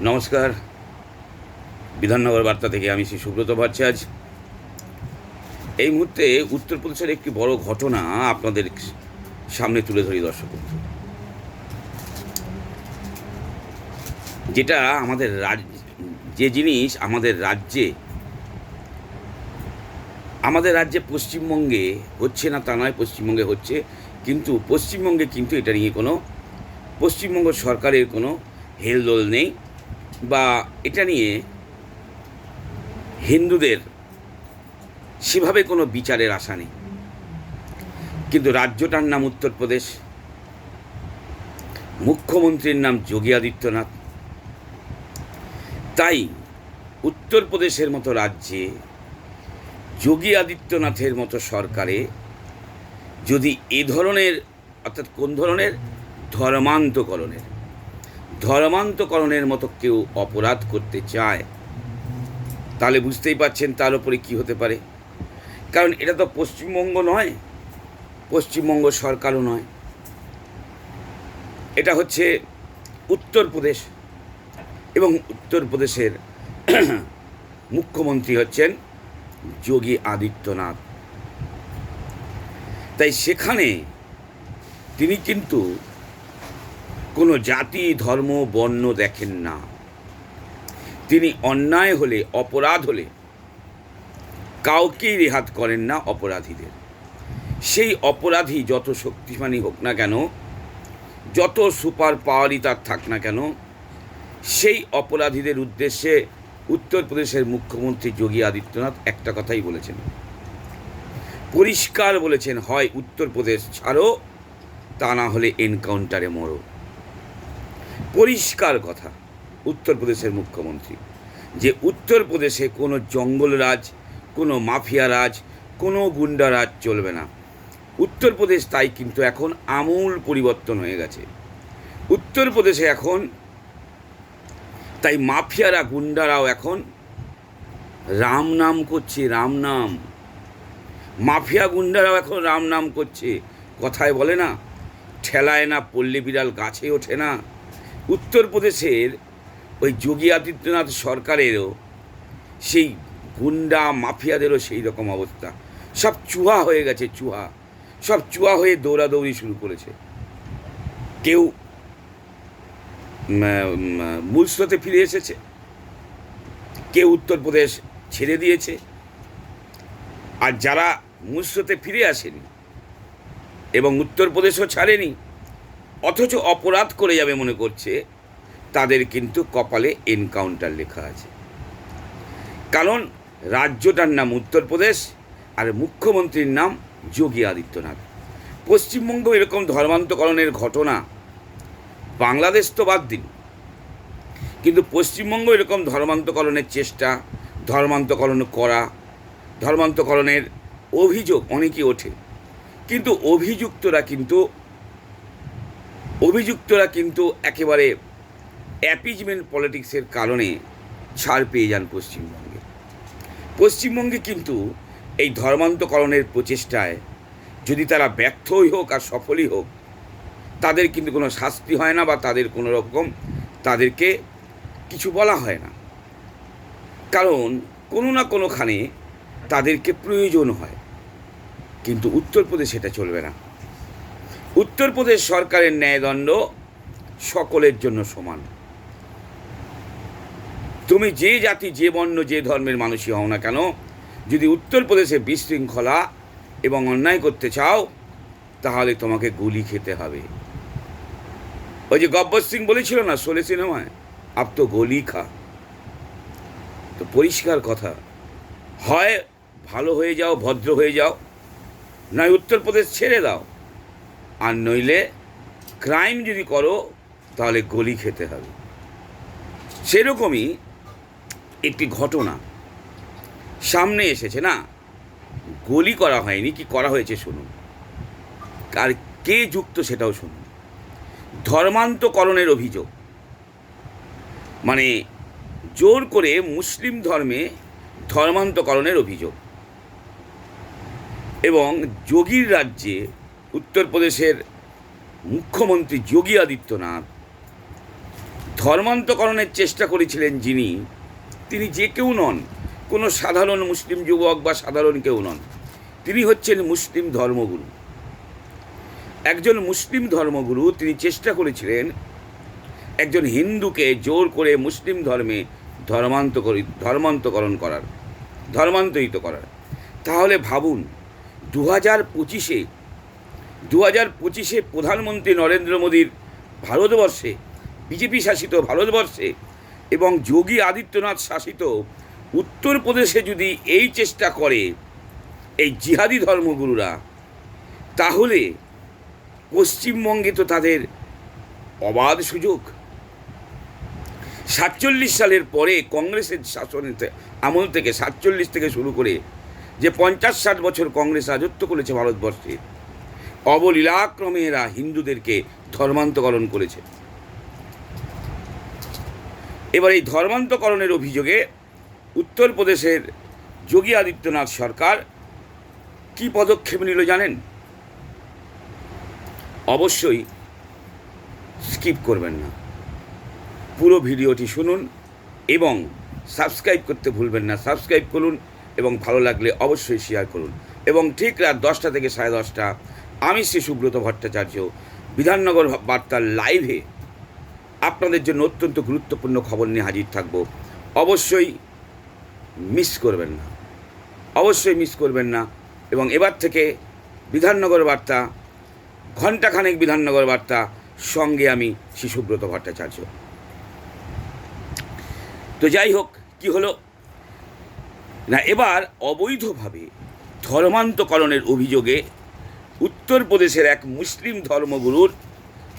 নমস্কার। বিধাননগর বার্তা থেকে আমি শ্রী সুব্রত ভট্টাচার্য। এই মুহূর্তে উত্তরপ্রদেশের একটি বড় ঘটনা আপনাদের সামনে তুলে ধরি দর্শক বন্ধু। যেটা আমাদের যে জিনিস আমাদের রাজ্যে পশ্চিমবঙ্গে হচ্ছে না তা নয়, পশ্চিমবঙ্গে হচ্ছে, কিন্তু পশ্চিমবঙ্গে কিন্তু এটা নিয়ে কোনো পশ্চিমবঙ্গ সরকারের কোনো হেলদোল নেই, বা এটা নিয়ে হিন্দুদের সেভাবে কোনো বিচারের আশা নেই। কিন্তু রাজ্যটার নাম উত্তরপ্রদেশ, মুখ্যমন্ত্রীর নাম যোগী আদিত্যনাথ। তাই উত্তরপ্রদেশের মতো রাজ্যে যোগী আদিত্যনাথের মতো সরকারে যদি এ ধরনের, অর্থাৎ কোন ধরনের, ধর্মান্তকরণের মতো কেউ অপরাধ করতে চায়, তাহলে বুঝতেই পারছেন তার উপরে কী হতে পারে। কারণ এটা তো পশ্চিমবঙ্গ নয়, পশ্চিমবঙ্গ সরকারও নয়, এটা হচ্ছে উত্তরপ্রদেশ, এবং উত্তরপ্রদেশের মুখ্যমন্ত্রী হচ্ছেন যোগী আদিত্যনাথ। তাই সেখানে তিনি কিন্তু কোনো জাতি, ধর্ম, বর্ণ দেখেন না। তিনি অন্যায় হলে, অপরাধ হলে কাউকেই রেহাত করেন না অপরাধীদের। সেই অপরাধী যত শক্তিশালী হোক না কেন, যত সুপার পাওয়ারই তার থাক না কেন, সেই অপরাধীদের উদ্দেশ্যে উত্তরপ্রদেশের মুখ্যমন্ত্রী যোগী আদিত্যনাথ একটা কথাই বলেছেন, পরিষ্কার বলেছেন, হয় উত্তরপ্রদেশ ছাড়ো, তা না হলে এনকাউন্টারে মরো। পরিষ্কার কথা উত্তরপ্রদেশের মুখ্যমন্ত্রী, যে উত্তরপ্রদেশে কোনো জঙ্গলরাজ, কোনো মাফিয়ারাজ, কোনো গুন্ডারাজ চলবে না। উত্তরপ্রদেশ তাই কিন্তু এখন আমূল পরিবর্তন হয়ে গেছে। উত্তরপ্রদেশে এখন তাই মাফিয়ারা, গুন্ডারাও এখন রাম নাম করছে, রাম নাম। মাফিয়া গুন্ডারাও এখন রাম নাম করছে। কথায় বলে না, ঠেলায় না পল্লী বিড়াল গাছে ওঠে না। উত্তরপ্রদেশের ওই যোগী আদিত্যনাথ সরকারেরও সেই গুন্ডা মাফিয়াদেরও সেই রকম অবস্থা। সব চুহা হয়ে গেছে, সব চুহা হয়ে দৌড়াদৌড়ি শুরু করেছে। কেউ মূল স্রোতে ফিরে এসেছে, কেউ উত্তরপ্রদেশ ছেড়ে দিয়েছে, আর যারা মূল স্রোতে ফিরে আসেনি এবং উত্তরপ্রদেশও ছাড়েনি, অথচ অপরাধ করে যাবে মনে করছে, তাদের কিন্তু কপালে এনকাউন্টার লেখা আছে। কারণ রাজ্যটার নাম উত্তরপ্রদেশ আর মুখ্যমন্ত্রীর নাম যোগী আদিত্যনাথ। পশ্চিমবঙ্গ এরকম ধর্মান্তকরণের ঘটনা, বাংলাদেশ তো বাদ দিন, কিন্তু পশ্চিমবঙ্গ এরকম ধর্মান্তকরণের চেষ্টা, ধর্মান্তকরণের অভিযোগ অনেকই ওঠে, কিন্তু অভিযুক্তরা কিন্তু একেবারে অ্যাপিজমেন্ট পলিটিক্সের কারণে ছাড় পেয়ে যান পশ্চিমবঙ্গে কিন্তু এই ধর্মান্তকরণের প্রচেষ্টায় যদি তারা ব্যর্থই হোক আর সফলই হোক, তাদের কিন্তু কোনো শাস্তি হয় না, বা তাদের কোনো রকম তাদেরকে কিছু বলা হয় না। কারণ কোনো না কোনোখানে তাদেরকে প্রয়োজন হয়। কিন্তু উত্তরপ্রদেশ এটা চলবে না। উত্তরপ্রদেশ সরকারের ন্যায়দণ্ড সকলের জন্য সমান। তুমি যে জাতি, যে বর্ণ, যে ধর্মের মানুষই হও না কেন, যদি উত্তরপ্রদেশে বিশৃঙ্খলা এবং অন্যায় করতে চাও, তাহলে তোমাকে গুলি খেতে হবে। ওই যে গব্বর সিং বলেছিল না শোলে সিনেমায়, আপ তো গোলি খা। তো পরিষ্কার কথা, হয় ভালো হয়ে যাও, ভদ্র হয়ে যাও, নয় উত্তরপ্রদেশ ছেড়ে দাও, আর নইলে ক্রাইম যদি করো তাহলে গলি খেতে হবে। সেরকমই একটি ঘটনা সামনে এসেছে না, গলি করা হয়নি, কি করা হয়েছে শুনুন, আর কে যুক্ত সেটাও শুনুন। ধর্মান্তকরণের অভিযোগ, মানে জোর করে মুসলিম ধর্মে ধর্মান্তকরণের অভিযোগ, এবং যোগীর রাজ্যে উত্তরপ্রদেশের মুখ্যমন্ত্রী যোগী আদিত্যনাথ ধর্মান্তকরণের চেষ্টা করেছিলেন যিনি, তিনি যে কেউ নন, কোনো সাধারণ মুসলিম যুবক বা সাধারণ কেউ নন, তিনি হচ্ছেন মুসলিম ধর্মগুরু। একজন মুসলিম ধর্মগুরু, তিনি চেষ্টা করেছিলেন একজন হিন্দুকে জোর করে মুসলিম ধর্মে ধর্মান্তরিত করার। তাহলে ভাবুন, 2025-এ প্রধানমন্ত্রী নরেন্দ্র মোদীর ভারতবর্ষে, বিজেপি শাসিত ভারতবর্ষে এবং যোগী আদিত্যনাথ শাসিত উত্তরপ্রদেশে যদি এই চেষ্টা করে এই জিহাদি ধর্মগুরুরা, তাহলে পশ্চিমবঙ্গে তো তাদের অবাধ সুযোগ। 47 সালের পরে কংগ্রেসের শাসনের আমল থেকে, 47 থেকে শুরু করে যে 50-60 বছর কংগ্রেস রাজত্ব করেছে ভারতবর্ষে, অবলীলাক্রমে এরা হিন্দুদেরকে ধর্মান্তকরণ করেছে। এবার এই ধর্মান্তকরণের অভিযোগে উত্তরপ্রদেশের যোগী আদিত্যনাথ সরকার কি পদক্ষেপ নিল জানেন? অবশ্যই স্কিপ করবেন না, পুরো ভিডিওটি শুনুন এবং সাবস্ক্রাইব করতে ভুলবেন না। সাবস্ক্রাইব করুন এবং ভালো লাগলে অবশ্যই শেয়ার করুন। এবং ঠিক রাত 10টা থেকে 10:30 আমি শ্রী সুব্রত ভট্টাচার্য বিধাননগর বার্তার লাইভে আপনাদের জন্য অত্যন্ত গুরুত্বপূর্ণ খবর নিয়ে হাজির থাকব। অবশ্যই মিস করবেন না। এবং এবার থেকে বিধাননগর বার্তা, ঘণ্টাখানেক বিধাননগর বার্তা, সঙ্গে আমি শ্রী সুব্রত ভট্টাচার্য। তো যাই হোক, কি হলো না, এবার অবৈধভাবে ধর্মান্তকরণের অভিযোগে উত্তরপ্রদেশের এক মুসলিম ধর্মগুরুর,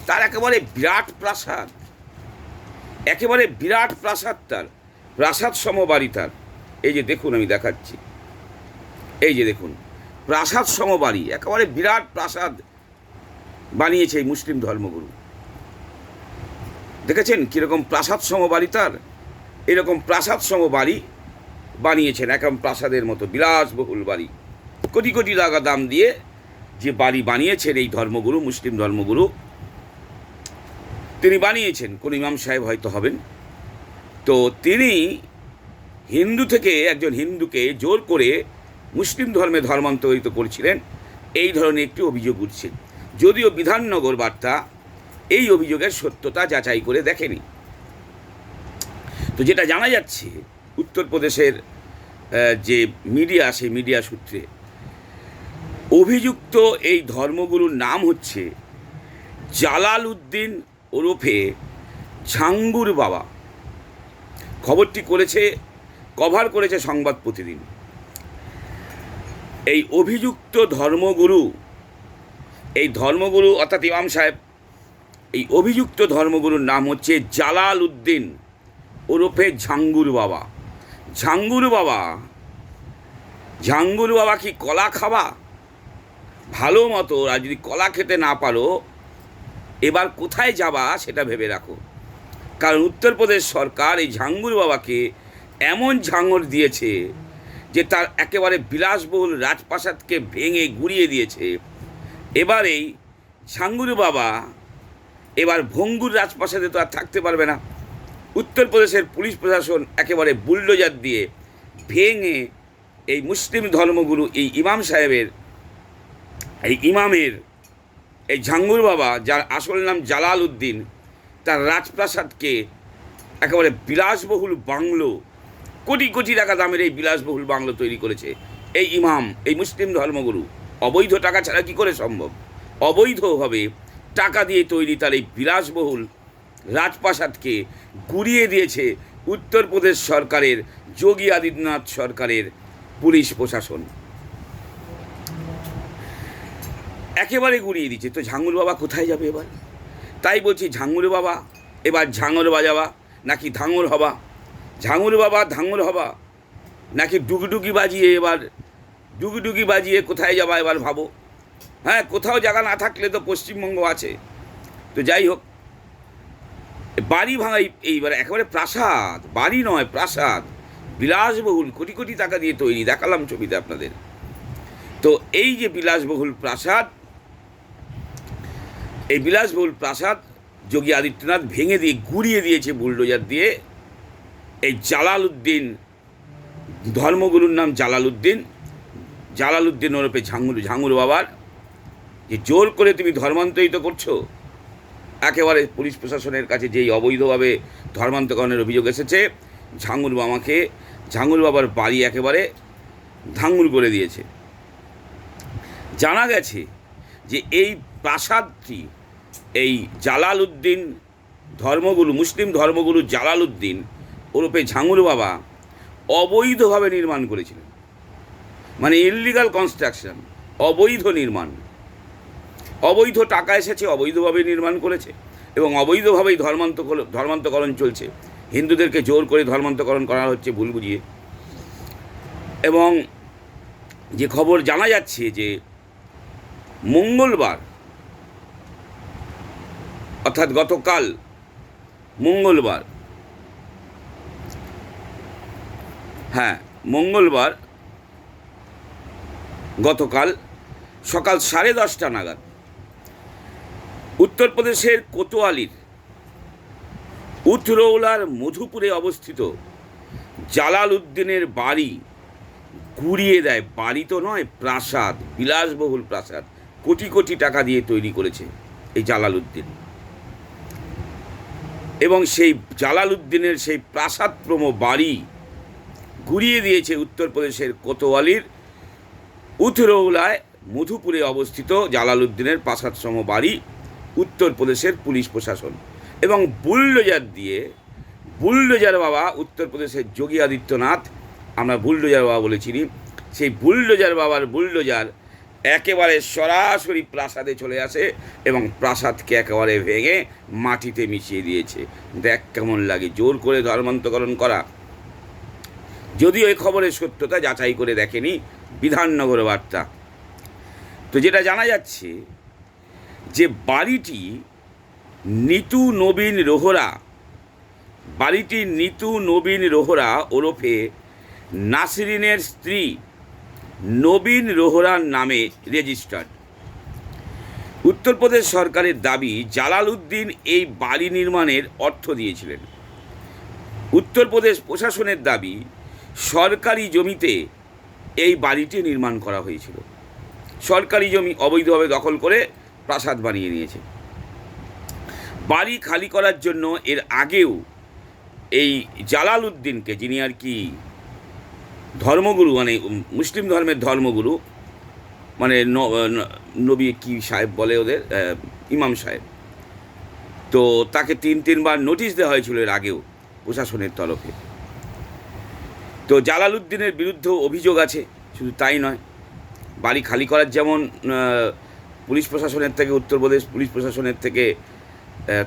তার একেবারে বিরাট প্রাসাদ, তার প্রাসাদ সমবাড়ি, তার এই যে দেখুন, আমি দেখাচ্ছি, এই যে দেখুন, প্রাসাদ সমবাড়ি, একেবারে বিরাট প্রাসাদ বানিয়েছে এই মুসলিম ধর্মগুরু। দেখেছেন কীরকম প্রাসাদ সমবাড়ি, তার এরকম প্রাসাদ সমবাড়ি বানিয়েছেন, একদম প্রাসাদের মতো বিলাসবহুল বাড়ি, কোটি কোটি টাকা দাম দিয়ে যে বাড়ি বানিয়েছেন এই ধর্মগুরু, মুসলিম ধর্মগুরু তিনি বানিয়েছেন। কোন ইমাম সাহেব হয়তো হবেন। তো তিনি হিন্দু থেকে একজন হিন্দুকে জোর করে মুসলিম ধর্মে ধর্মান্তরিত করেছিলেন, এই ধরনের একটি অভিযোগ উঠছে। যদিও বিধাননগর বার্তা এই অভিযোগের সত্যতা যাচাই করে দেখেনি। তো যেটা জানা যাচ্ছে, উত্তরপ্রদেশের যে মিডিয়া, সেই মিডিয়া সূত্রে অভিযুক্ত এই ধর্মগুরুর নাম হচ্ছে জালাল উদ্দিন ওরফে ঝাঙ্গুর বাবা। খবরটি কভার করেছে সংবাদ প্রতিদিন। এই অভিযুক্ত ধর্মগুরু অর্থাৎ ইমাম সাহেব, এই অভিযুক্ত ধর্মগুরুর নাম হচ্ছে জালাল উদ্দিন ওরফে ঝাঙ্গুর বাবা। ঝাঙ্গুর বাবা কি কলা খাবা? ভালো মতো, আর যদি কলা খেতে না পারো, এবার কোথায় যাবা সেটা ভেবে রাখো। কারণ উত্তরপ্রদেশ সরকার এই ঝাঙ্গুর বাবাকে এমন ঝাঙ্গর দিয়েছে যে তার একেবারে বিলাসবহুল রাজপ্রাসাদকে ভেঙে গুড়িয়ে দিয়েছে। এবার এই ঝাঙ্গুর বাবা এবার ভঙ্গুর রাজপ্রাসাদে তো আর থাকতে পারবে না। উত্তরপ্রদেশের পুলিশ প্রশাসন একেবারে বুলডোজার দিয়ে ভেঙে এই মুসলিম ধর্মগুরু, এই ইমামের এই ঝাঙ্গুর বাবা, যার আসল নাম জালাল উদ্দিন, তার রাজপ্রাসাদকে একেবারে বিলাসবহুল বাংলো, কোটি কোটি টাকা দামের এই বিলাসবহুল বাংলো তৈরি করেছে এই ইমাম, এই মুসলিম ধর্মগুরু। অবৈধ টাকা ছাড়া কী করে সম্ভব? অবৈধভাবে টাকা দিয়ে তৈরি তার এই বিলাসবহুল রাজপ্রাসাদকে গুড়িয়ে দিয়েছে উত্তরপ্রদেশ সরকারের, যোগী আদিত্যনাথ সরকারের পুলিশ প্রশাসন। একেবারে গুড়িয়ে দিচ্ছে। তো ঝাঙ্গুর বাবা কোথায় যাবে এবার? তাই বলছি, ঝাঙ্গুর বাবা এবার ঝাঙর বাজাবা নাকি ধাঙর হবা? ঝাঙ্গুর বাবা ধাঙর হবা নাকি ডুগডুগি বাজিয়ে কোথায় যাবা এবার ভাবো। হ্যাঁ, কোথাও জায়গা না থাকলে তো পশ্চিমবঙ্গ আছে। তো যাই হোক, বাড়ি ভাঙাই এইবার একেবারে প্রাসাদ, বাড়ি নয় প্রাসাদ, বিলাসবহুল, কোটি কোটি টাকা দিয়ে তৈরি, দেখালাম ছবিতে আপনাদের। তো এই যে বিলাসবহুল প্রাসাদ, এই বিলাসবহুল প্রাসাদ যোগী আদিত্যনাথ ভেঙে দিয়ে গুড়িয়ে দিয়েছে বুলডোজার দিয়ে এই জালালউদ্দিন, ধর্মগুরুর নাম জালালউদ্দিন ওরফে ঝাঙুর বাবার, যে জোর করে তুমি ধর্মান্তরিত করছো। একেবারে পুলিশ প্রশাসনের কাছে যেই অবৈধভাবে ধর্মান্তকরণের অভিযোগ এসেছে, ঝাঙুর বাবার বাড়ি একেবারে ধাঙ্গুর করে দিয়েছে। জানা গেছে যে এই প্রাসাদটি এই জালালউদ্দিন ধর্মগুরু, মুসলিম ধর্মগুরু জালালউদ্দিন ওরফে ঝাঙুর বাবা অবৈধভাবে নির্মাণ করেছিলেন, মানে ইললিগাল কনস্ট্রাকশন, অবৈধ নির্মাণ, অবৈধ টাকা এসেছে, অবৈধভাবে নির্মাণ করেছে এবং অবৈধভাবেই ধর্মান্তকরণ চলছে। হিন্দুদেরকে জোর করে ধর্মান্তকরণ করা হচ্ছে ভুল বুঝিয়ে। এবং যে খবর জানা যাচ্ছে যে মঙ্গলবার, অর্থাৎ গতকাল মঙ্গলবার, গতকাল সকাল 10:30 নাগাদ উত্তরপ্রদেশের কোতোয়ালির উথরৌলার মধুপুরে অবস্থিত জালালউদ্দিনের বাড়ি গুড়িয়ে দেয়। বাড়ি তো নয়, প্রাসাদ, বিলাসবহুল প্রাসাদ, কোটি কোটি টাকা দিয়ে তৈরি করেছে এই জালালউদ্দিন। এবং সেই জালালউদ্দিনের সেই প্রাসাদপ্রম বাড়ি গুড়িয়ে দিয়েছে উত্তরপ্রদেশের কোতোয়ালির উথরৌলায় মধুপুরে অবস্থিত জালালউদ্দিনের প্রাসাদসম বাড়ি উত্তরপ্রদেশের পুলিশ প্রশাসন। এবং বুলডোজার বাবা, উত্তরপ্রদেশের যোগী আদিত্যনাথ, আমরা বুলডোজার বাবা বলেছিলি, সেই বুলডোজার বাবার বুলডোজার একেবারে সরাসরি প্রাসাদে চলে আসে এবং প্রাসাদকে একেবারে ভেঙে মাটিতে মিশিয়ে দিয়েছে। দেখ কেমন লাগে, জোর করে ধর্মান্তকরণ করা। যদিও এই খবরের সত্যতা যাচাই করে দেখেনি বিধাননগর বার্তা। তো যেটা জানা যাচ্ছে যে বাড়িটি নিতু নবীন রোহরা ওরফে নাসরিনের স্ত্রী নবীন রোহরার নামে রেজিস্টার্ড। উত্তরপ্রদেশ সরকারের দাবি জালালউদ্দিন এই বাড়ি নির্মাণের অর্থ দিয়েছিলেন। উত্তরপ্রদেশ প্রশাসনের দাবি সরকারি জমিতে এই বাড়িটি নির্মাণ করা হয়েছিল। সরকারি জমি অবৈধভাবে দখল করে প্রাসাদ বানিয়ে নিয়েছে। বাড়ি খালি করার জন্য এর আগেও এই জালালউদ্দিনকে, যিনি আর কি ধর্মগুরু, মানে মুসলিম ধর্মের ধর্মগুরু, মানে নবী কি সাহেব বলে ওদের, ইমাম সাহেব, তো তাকে 3বার নোটিশ দেওয়া হয়েছিল এর আগেও প্রশাসনের তরফে। তো জালালউদ্দিনের বিরুদ্ধেও অভিযোগ আছে। শুধু তাই নয়, বাড়ি খালি করার যেমন পুলিশ প্রশাসনের থেকে, উত্তরপ্রদেশ পুলিশ প্রশাসনের থেকে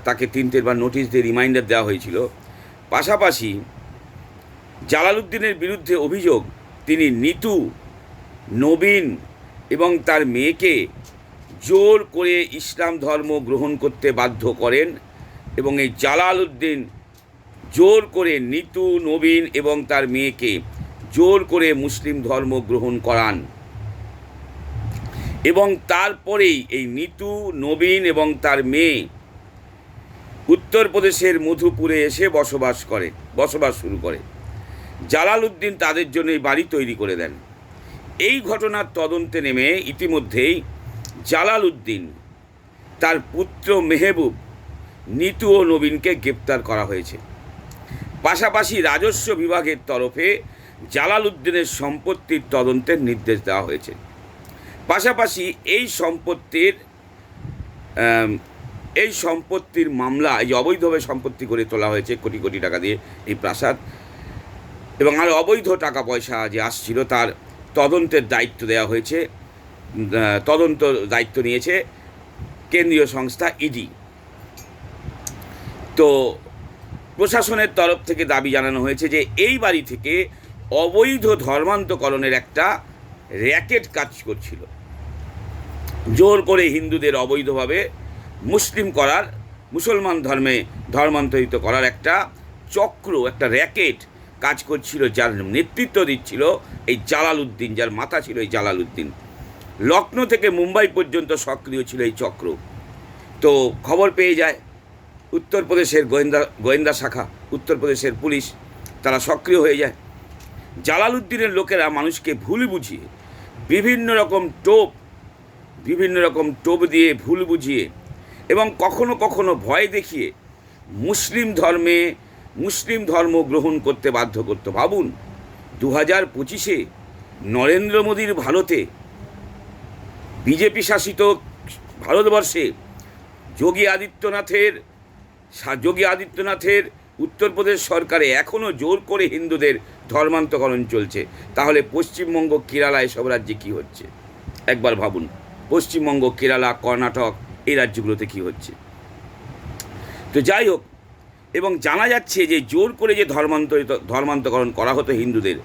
তাকে 3বার নোটিশ দিয়ে রিমাইন্ডার দেওয়া হয়েছিল। পাশাপাশি জালালউদ্দিনের বিরুদ্ধে অভিযোগ তিনি নিতু, নবীন এবং তার মেয়েকে জোর করে ইসলাম ধর্ম গ্রহণ করতে বাধ্য করেন এবং এই জালালউদ্দিন জোর করে নিতু, নবীন এবং তার মেয়েকে জোর করে মুসলিম ধর্ম গ্রহণ করান এবং তারপরেই এই নিতু, নবীন এবং তার মেয়ে উত্তরপ্রদেশের মধুপুরে এসে বসবাস শুরু করে। জালালউদ্দিন তাদের জন্য এই বাড়ি তৈরি করে দেন। এই ঘটনার তদন্তে নেমে ইতিমধ্যেই জালালউদ্দিন, তার পুত্র মেহবুব, নিতু ও নবীনকে গ্রেপ্তার করা হয়েছে। পাশাপাশি রাজস্ব বিভাগের তরফে জালালউদ্দিনের সম্পত্তির তদন্তের নির্দেশ দেওয়া হয়েছে। পাশাপাশি এই সম্পত্তির মামলা, এই অবৈধভাবে সম্পত্তি করে তোলা হয়েছে কোটি কোটি টাকা দিয়ে এই প্রাসাদ, এবং আর অবৈধ টাকা পয়সা যে আসছিল তার তদন্তের দায়িত্ব দেওয়া হয়েছে। তদন্ত দায়িত্ব নিয়েছে কেন্দ্রীয় সংস্থা ইডি। তো প্রশাসনের তরফ থেকে দাবি জানানো হয়েছে যে এই বাড়ি থেকে অবৈধ ধর্মান্তকরণের একটা র্যাকেট কাজ করছিল। জোর করে হিন্দুদের অবৈধভাবে মুসলমান ধর্মে ধর্মান্তরিত করার একটা চক্র, একটা র্যাকেট কাজ করছিল, যার নেতৃত্ব দিচ্ছিল এই জালালউদ্দিন, যার মাথা ছিল এই জালালউদ্দিন। লখনৌ থেকে মুম্বাই পর্যন্ত সক্রিয় ছিল এই চক্র। তো খবর পেয়ে যায় উত্তরপ্রদেশের গোয়েন্দা শাখা, উত্তরপ্রদেশের পুলিশ তারা সক্রিয় হয়ে যায়। জালালউদ্দিনের লোকেরা মানুষকে ভুল বুঝিয়ে বিভিন্ন রকম টোপ দিয়ে ভুল বুঝিয়ে এবং কখনো কখনো ভয় দেখিয়ে মুসলিম ধর্ম গ্রহণ করতে বাধ্য করত। ভাবুন, 2025-এ নরেন্দ্র মোদীর ভারতে, বিজেপি শাসিত ভারতবর্ষে যোগী আদিত্যনাথের উত্তরপ্রদেশ সরকারে এখনও জোর করে হিন্দুদের ধর্মান্তকরণ চলছে। তাহলে পশ্চিমবঙ্গ, কেরালা এসব রাজ্যে কী হচ্ছে একবার ভাবুন। পশ্চিমবঙ্গ, কেরালা, কর্ণাটক এই রাজ্যগুলোতে কী হচ্ছে। তো যাই হোক, এবং জানা যাচ্ছে যে জোর করে যে ধর্মান্তকরণ করা হতো হিন্দুদের,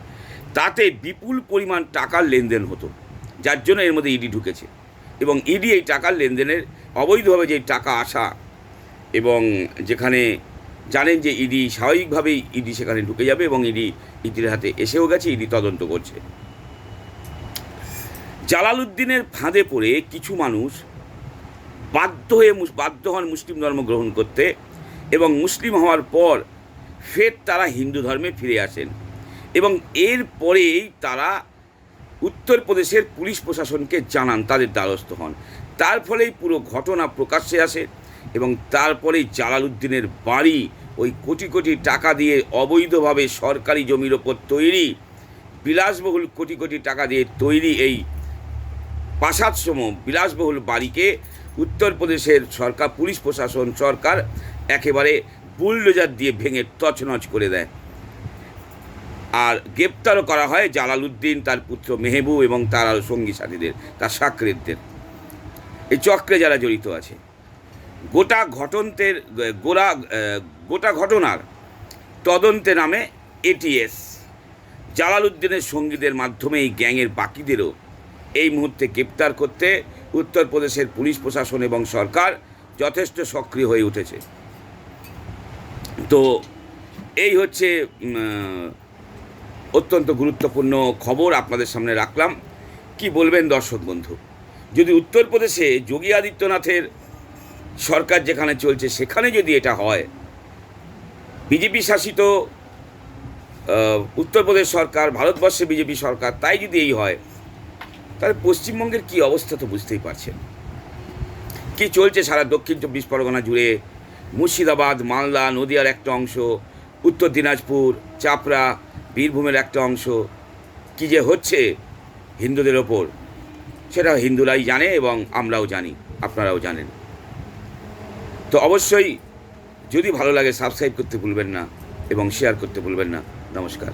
তাতে বিপুল পরিমাণ টাকার লেনদেন হতো, যার জন্য এর মধ্যে ইডি ঢুকেছে। এবং ইডি এই টাকার লেনদেনের অবৈধভাবে যে টাকা আসা, এবং যেখানে জানেন যে ইডি স্বাভাবিকভাবেই সেখানে ঢুকে যাবে, এবং ইডির হাতে এসেও গেছে, ইডি তদন্ত করছে। জালালউদ্দিনের ফাঁদে পড়ে কিছু মানুষ বাধ্য হন মুসলিম ধর্ম গ্রহণ করতে, এবং মুসলিম হওয়ার পর ফের তারা হিন্দু ধর্মে ফিরে আসেন, এবং এরপরেই তারা উত্তরপ্রদেশের পুলিশ প্রশাসনকে জানান, তাদের দ্বারস্থ হন। তার ফলেই পুরো ঘটনা প্রকাশ্যে আসে, এবং তারপরেই জালালউদ্দিনের বাড়ি ওই কোটি কোটি টাকা দিয়ে অবৈধভাবে সরকারি জমির ওপর তৈরি বিলাসবহুল, কোটি কোটি টাকা দিয়ে তৈরি এই প্রাসাদসম বিলাসবহুল বাড়িকে উত্তরপ্রদেশের সরকার, পুলিশ প্রশাসন, সরকার একেবারে বুলডোজার দিয়ে ভেঙে তছনছ করে দেয়। আর গ্রেপ্তারও করা হয় জালালউদ্দিন, তার পুত্র মেহবুব এবং তার আরও সঙ্গী সাথীদের, তার সাকরেদদের। এই চক্রে যারা জড়িত আছে, গোটা ঘটনার তদন্তে নামে এটিএস। জালালউদ্দিনের সঙ্গীদের মাধ্যমে এই গ্যাংয়ের বাকিদেরও এই মুহূর্তে গ্রেপ্তার করতে উত্তরপ্রদেশের পুলিশ প্রশাসন এবং সরকার যথেষ্ট সক্রিয় হয়ে উঠেছে। তো এই হচ্ছে অত্যন্ত গুরুত্বপূর্ণ খবর আপনাদের সামনে রাখলাম। কি বলবেন দর্শক বন্ধু? যদি উত্তরপ্রদেশে যোগী আদিত্যনাথের সরকার যেখানে চলছে সেখানে যদি এটা হয়, বিজেপি শাসিত উত্তরপ্রদেশ সরকার, ভারতবর্ষে বিজেপি সরকার, তাই যদি এই হয়, তাহলে পশ্চিমবঙ্গের কী অবস্থা তো বুঝতেই পারছেন। কি চলছে সারা দক্ষিণ 24 পরগনা জুড়ে, মুর্শিদাবাদ, মালদা, নদিয়ার একটা অংশ, উত্তর দিনাজপুর, চাপড়া, বীরভূমের একটা অংশ, কি যে হচ্ছে হিন্দুদের ওপর, সেটা হিন্দুরাই জানে এবং আমরাও জানি, আপনারাও জানেন। তো অবশ্যই যদি ভালো লাগে সাবস্ক্রাইব করতে ভুলবেন না এবং শেয়ার করতে ভুলবেন না। নমস্কার।